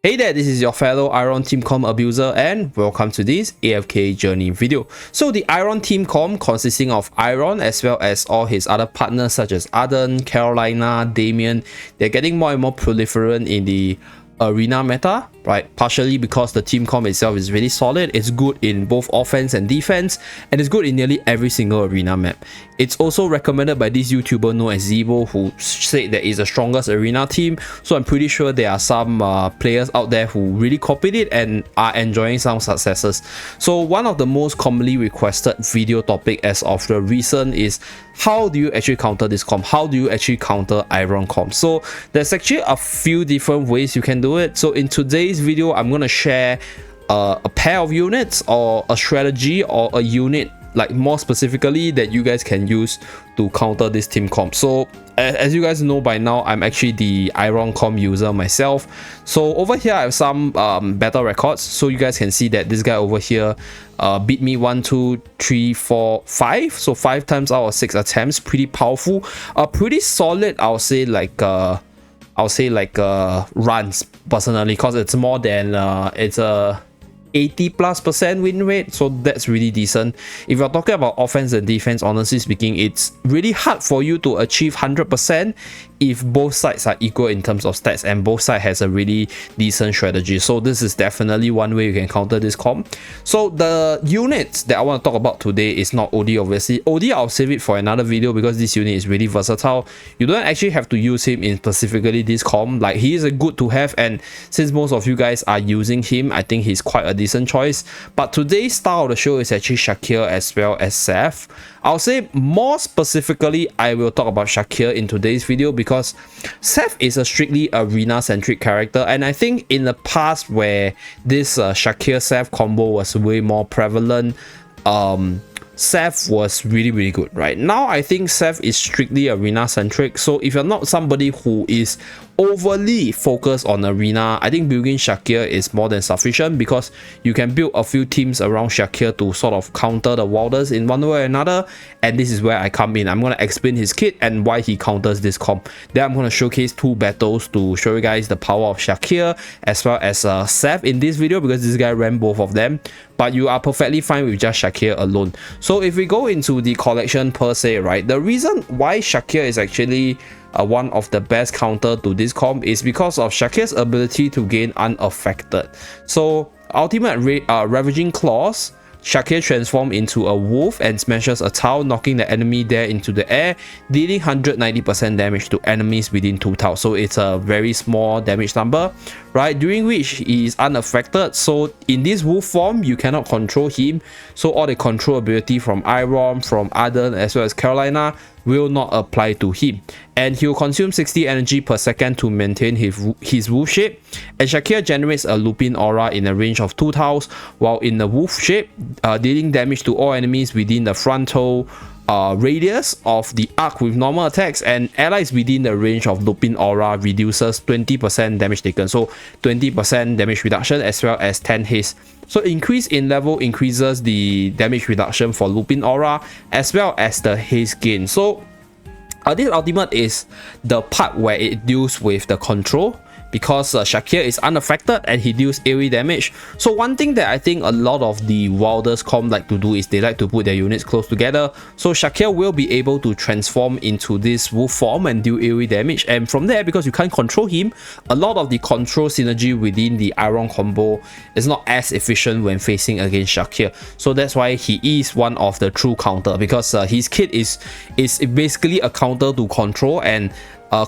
Hey there, this is your fellow Eironn Team Com abuser and welcome to this AFK journey video. So the Eironn Team Com consisting of Eironn as well as all his other partners such as Arden, Carolina, Damien, they're getting more and more proliferant in the arena meta, right? Partially because the team comp itself is really solid, it's good in both offense and defense, and it's good in nearly every single arena map. It's also recommended by this YouTuber known as Zeeebo, who said that it's the strongest arena team, so I'm pretty sure there are some players out there who really copied it and are enjoying some successes. So one of the most commonly requested video topic as of the recent is how do you actually counter this comp? How do you actually counter Eironn comp? So there's actually a few different ways you can do it. So in today's video, I'm going to share a pair of units or a strategy or a unit, like more specifically, that you guys can use to counter this team comp. So as you guys know by now, I'm actually the Eironn comp user myself. So over here I have some battle records, so you guys can see that this guy over here beat me 1 2 3 4 5, so 5 times out of 6 attempts. Pretty powerful, pretty solid. I'll say like runs personally, because it's more than it's a 80+% win rate, so that's really decent. If you're talking about offense and defense, honestly speaking, it's really hard for you to achieve 100% if both sides are equal in terms of stats and both sides has a really decent strategy. So this is definitely one way you can counter this comp. So the units that I want to talk about today is not OD, obviously. OD I'll save it for another video because this unit is really versatile. You don't actually have to use him in specifically this comp. Like, he is a good to have, and since most of you guys are using him, I think he's quite a decent choice. But today's star of the show is actually Shakir as well as Seth. I'll say more specifically, I will talk about Shakir in today's video because Seth is a strictly arena-centric character, and I think in the past where this Shakir-Seth combo was way more prevalent, Seth was really good. Right now, I think Seth is strictly arena-centric, so if you're not somebody who is overly focused on arena, I think building Shakir is more than sufficient, because you can build a few teams around Shakir to sort of counter the wilders in one way or another. And this is where I come in. I'm going to explain his kit and why he counters this comp. Then I'm going to showcase 2 battles to show you guys the power of Shakir as well as Seth in this video, because this guy ran both of them, but you are perfectly fine with just Shakir alone. So if we go into the collection per se, right, the reason why Shakir is actually one of the best counter to this comp is because of Shakir's ability to gain unaffected. So ultimate ravaging claws, Shakir transforms into a wolf and smashes a tile, knocking the enemy there into the air, dealing 190% damage to enemies within 2 tiles. So it's a very small damage number, right? During which he is unaffected. So in this wolf form, you cannot control him. So all the control ability from Eironn, from Arden, as well as Carolina will not apply to him, and he'll consume 60 energy per second to maintain his wolf shape. And Shakir generates a Lupin aura in a range of 2 tiles while in the wolf shape, dealing damage to all enemies within the frontal radius of the arc with normal attacks, and allies within the range of Lupin aura reduces 20% damage taken, so 20% damage reduction as well as 10 haste. So increase in level increases the damage reduction for Lupin aura as well as the haste gain. So this ultimate is the part where it deals with the control, because Shakir is unaffected and he deals AoE damage. So one thing that I think a lot of the wilders comp like to do is they like to put their units close together. So Shakir will be able to transform into this wolf form and deal AoE damage, and from there, because you can't control him, a lot of the control synergy within the Eironn combo is not as efficient when facing against Shakir. So that's why he is one of the true counter, because his kit is basically a counter to control, and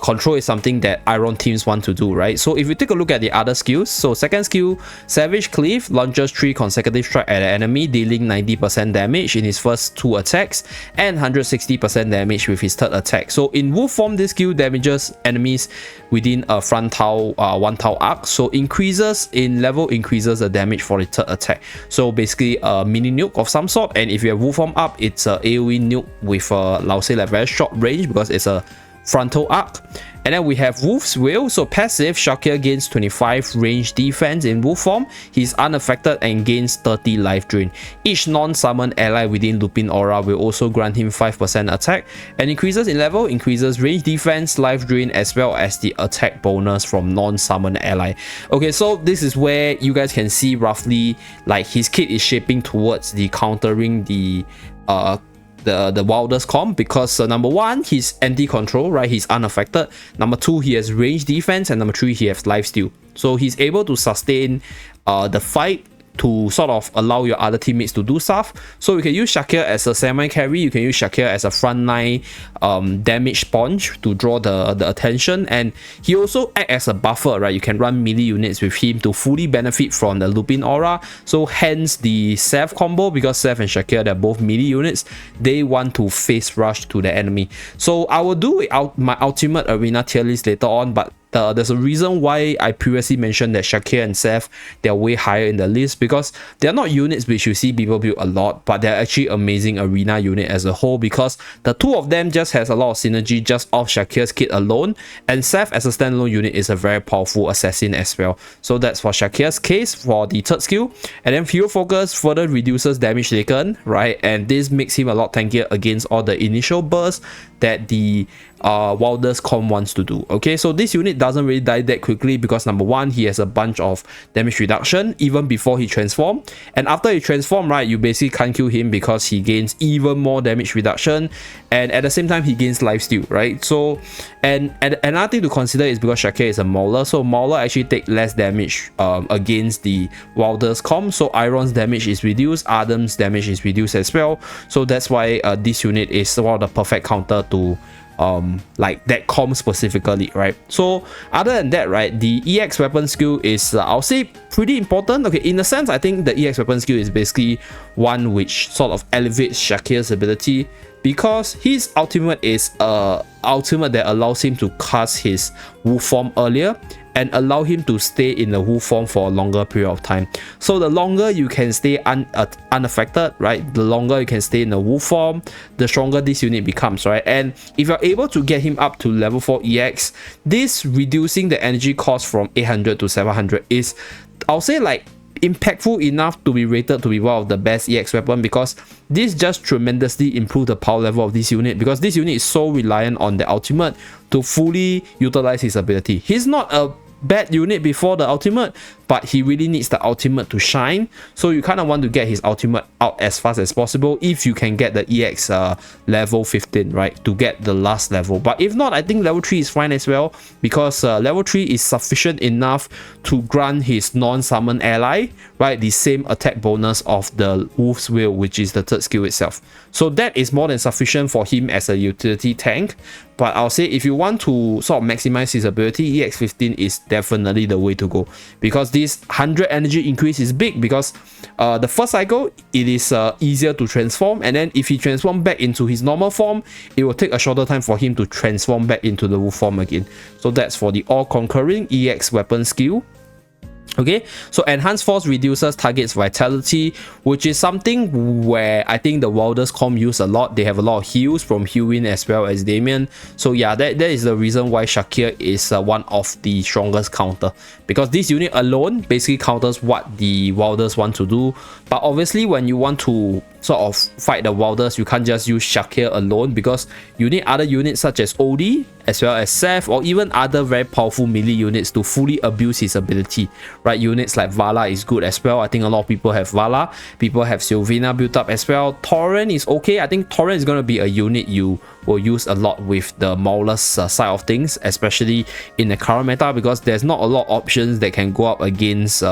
control is something that Eironn teams want to do, right? So if you take a look at the other skills, so second skill, Savage Cleave, launches 3 consecutive strikes at an enemy, dealing 90% damage in his first 2 attacks and 160% damage with his 3rd attack. So in wolf form, this skill damages enemies within a frontal 1 tile arc, so increases in level, increases the damage for the 3rd attack. So basically a mini nuke of some sort, and if you have wolf form up, it's a AoE nuke with I'll say like very short range because it's a frontal arc. And then we have Wolf's Will. So passive, Shakir gains 25 range defense in wolf form. He's unaffected and gains 30 life drain. Each non-summon ally within Lupin Aura will also grant him 5% attack, and increases in level, increases range defense, life drain, as well as the attack bonus from non-summon ally. Okay, so this is where you guys can see roughly like his kit is shaping towards the countering the wildest comp, because number 1, he's anti-control, right? He's unaffected. Number 2, he has range defense, and number 3, he has lifesteal. So he's able to sustain the fight to sort of allow your other teammates to do stuff. So you can use Shakir as a semi-carry, you can use Shakir as a frontline damage sponge to draw the attention, and he also acts as a buffer, right? You can run melee units with him to fully benefit from the Lupin Aura. So hence the Seth combo, because Seth and Shakir, they're both melee units, they want to face rush to the enemy. So I will do my ultimate arena tier list later on, but there's a reason why I previously mentioned that Shakir and Seth, they're way higher in the list, because they're not units which you see people build a lot, but they're actually amazing arena unit as a whole, because the two of them just has a lot of synergy just off Shakir's kit alone, and Seth as a standalone unit is a very powerful assassin as well. So that's for Shakir's case for the third skill. And then Hero Focus further reduces damage taken, right? And this makes him a lot tankier against all the initial bursts that the wildest comp wants to do. Okay, so this unit doesn't really die that quickly, because number 1, he has a bunch of damage reduction even before he transform, and after he transform, right, you basically can't kill him because he gains even more damage reduction, and at the same time he gains lifesteal, right? So and another thing to consider is because Shakir is a Mauler, so Mauler actually take less damage against the wildest comp, so Eironn's damage is reduced, Adam's damage is reduced as well. So that's why this unit is one of the perfect counter to like that comp specifically, right? So other than that, right, the EX weapon skill is I'll say pretty important. Okay, in a sense, I think the EX weapon skill is basically one which sort of elevates Shakir's ability, because his ultimate is ultimate that allows him to cast his wolf form earlier and allow him to stay in the wolf form for a longer period of time. So the longer you can stay unaffected, right, the longer you can stay in the wolf form, the stronger this unit becomes, right? And if you're able to get him up to level 4 EX, this reducing the energy cost from 800 to 700 is, I'll say, like impactful enough to be rated to be one of the best EX weapon, because this just tremendously improve the power level of this unit, because this unit is so reliant on the ultimate to fully utilize his ability. He's not a bad unit before the ultimate, but he really needs the ultimate to shine, so you kind of want to get his ultimate out as fast as possible if you can get the EX level 15, right, to get the last level. But if not, I think level 3 is fine as well, because level 3 is sufficient enough to grant his non-summon ally, right, the same attack bonus of the Wolf's Will, which is the third skill itself. So that is more than sufficient for him as a utility tank. But I'll say if you want to sort of maximize his ability, EX15 is definitely the way to go, because this 100 energy increase is big, because the first cycle it is easier to transform, and then if he transform back into his normal form, it will take a shorter time for him to transform back into the wolf form again. So that's for the all conquering EX weapon skill. Okay, so enhanced force reduces target's vitality, which is something where I think the wildest comp use a lot. They have a lot of heals from Hewin as well as Damien. So yeah, that is the reason why Shakir is one of the strongest counter, because this unit alone basically counters what the wildest want to do. But obviously when you want to sort of fight the wildest, you can't just use Shakir alone, because you need other units such as Odie as well as Seth, or even other very powerful melee units to fully abuse his ability, right? Units like Vala is good as well. I think a lot of people have Vala, people have Sylvina built up as well. Torrent is okay. I think Torrent is going to be a unit you will use a lot with the Maulers side of things, especially in the current meta, because there's not a lot of options that can go up against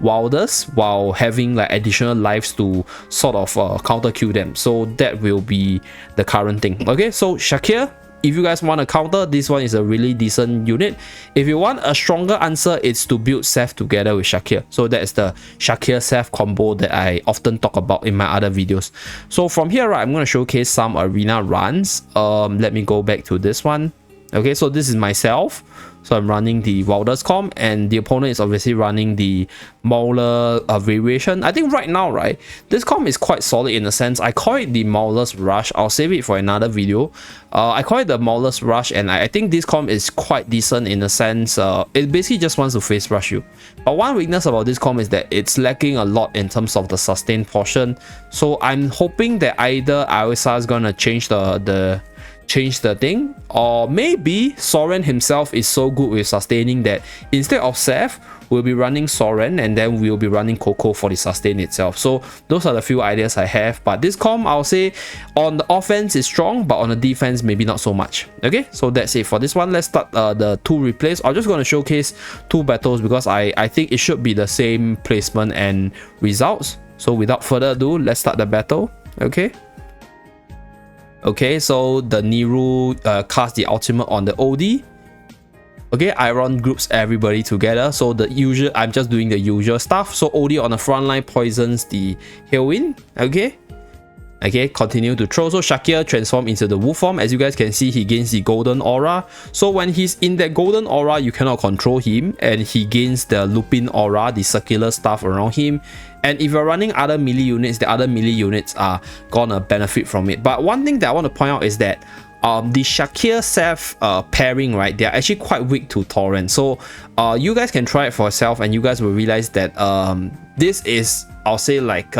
wilders while having like additional lives to sort of counter kill them. So that will be the current thing. Okay, so Shakir, if you guys want to counter, this one is a really decent unit. If you want a stronger answer, it's to build Seth together with Shakir. So that is the Shakir Seth combo that I often talk about in my other videos. So from here, right, I'm going to showcase some arena runs. Let me go back to this one. Okay, so this is myself. So I'm running the Wilders comp, and the opponent is obviously running the Mauler variation. I think right now, right, this comp is quite solid in a sense. I call it the Mauler's Rush. I'll save it for another video. I call it the Mauler's Rush, and I think this comp is quite decent in a sense. It basically just wants to face rush you. But one weakness about this comp is that it's lacking a lot in terms of the sustain portion. So I'm hoping that either Irosa is gonna change the thing, or maybe Soren himself is so good with sustaining that instead of Seth, we'll be running Soren, and then we'll be running Coco for the sustain itself. So those are the few ideas I have. But this comp, I'll say on the offense is strong, but on the defense maybe not so much. Okay, so that's it for this one. Let's start the 2 replays. I'm just going to showcase 2 battles because I think it should be the same placement and results. So without further ado, let's start the battle. Okay, so the Niru cast the ultimate on the OD. Okay, Eironn groups everybody together. So the usual, I'm just doing the usual stuff. So OD on the front line poisons the Heroine. Okay, continue to throw. So Shakir transform into the wolf form. As you guys can see, he gains the golden aura. So when he's in that golden aura, you cannot control him, and he gains the lupin aura, the circular stuff around him. And if you're running other melee units, the other melee units are gonna benefit from it. But one thing that I want to point out is that the Shakir Seth pairing, right, they're actually quite weak to Torrent. So you guys can try it for yourself, and you guys will realize that this is, I'll say, like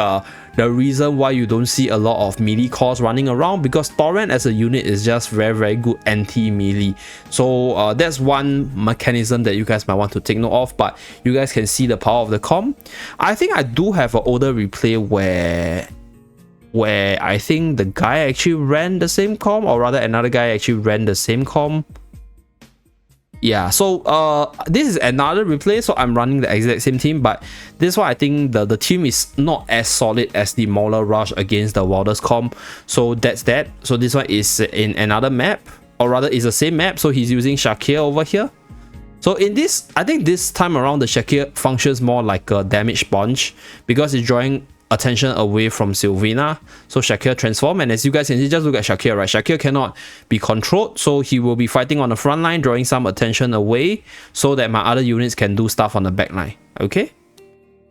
the reason why you don't see a lot of melee cores running around, because Torrent as a unit is just very good anti-melee. So that's one mechanism that you guys might want to take note of. But you guys can see the power of the comp. I think I do have an older replay where I think the guy actually ran the same comp, or rather another guy actually ran the same comp. Yeah, so this is another replay, so I'm running the exact same team, but this one I think the team is not as solid as the Mauler Rush against the Wilders comp. So that's that. So this one is in another map, or rather is the same map. So he's using Shakir over here. So in this, I think this time around the Shakir functions more like a damage sponge, because it's drawing attention away from Sylvina. So Shakir transform, and as you guys can see, just look at Shakir, right? Shakir cannot be controlled, so he will be fighting on the front line, drawing some attention away so that my other units can do stuff on the back line. Okay,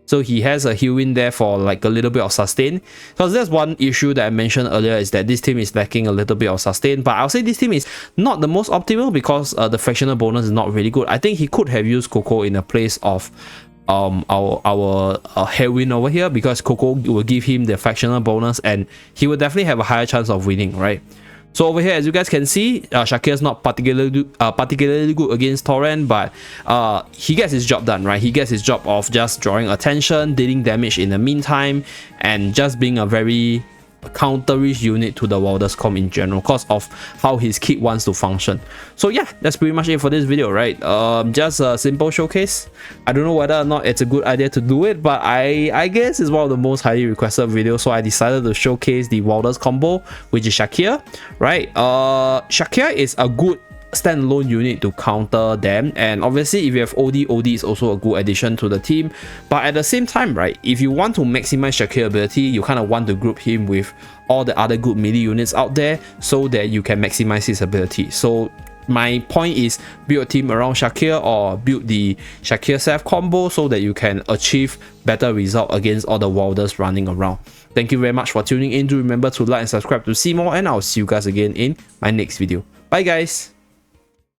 so he has a heal in there for like a little bit of sustain, because there's one issue that I mentioned earlier, is that this team is lacking a little bit of sustain. But I'll say this team is not the most optimal, because the fractional bonus is not really good. I think he could have used Coco in the place of our heroine over here, because Coco will give him the fractional bonus and he will definitely have a higher chance of winning, right? So over here, as you guys can see, Shakir is not particularly good against Torrent, but he gets his job done, right? He gets his job of just drawing attention, dealing damage in the meantime, and just being a very counterish unit to the Wilders comp in general, because of how his kit wants to function. So yeah, that's pretty much it for this video, right? Just a simple showcase. I don't know whether or not it's a good idea to do it, but I guess it's one of the most highly requested videos, so I decided to showcase the Wilders combo, which is Shakir, right? Shakir is a good standalone unit to counter them, and obviously if you have OD is also a good addition to the team. But at the same time, right, if you want to maximize Shakir ability, you kind of want to group him with all the other good melee units out there so that you can maximize his ability. So my point is, build a team around Shakir, or build the Shakir Seth combo so that you can achieve better result against all the Wilders running around. Thank you very much for tuning in. Do remember to like and subscribe to see more, and I'll see you guys again in my next video. Bye guys.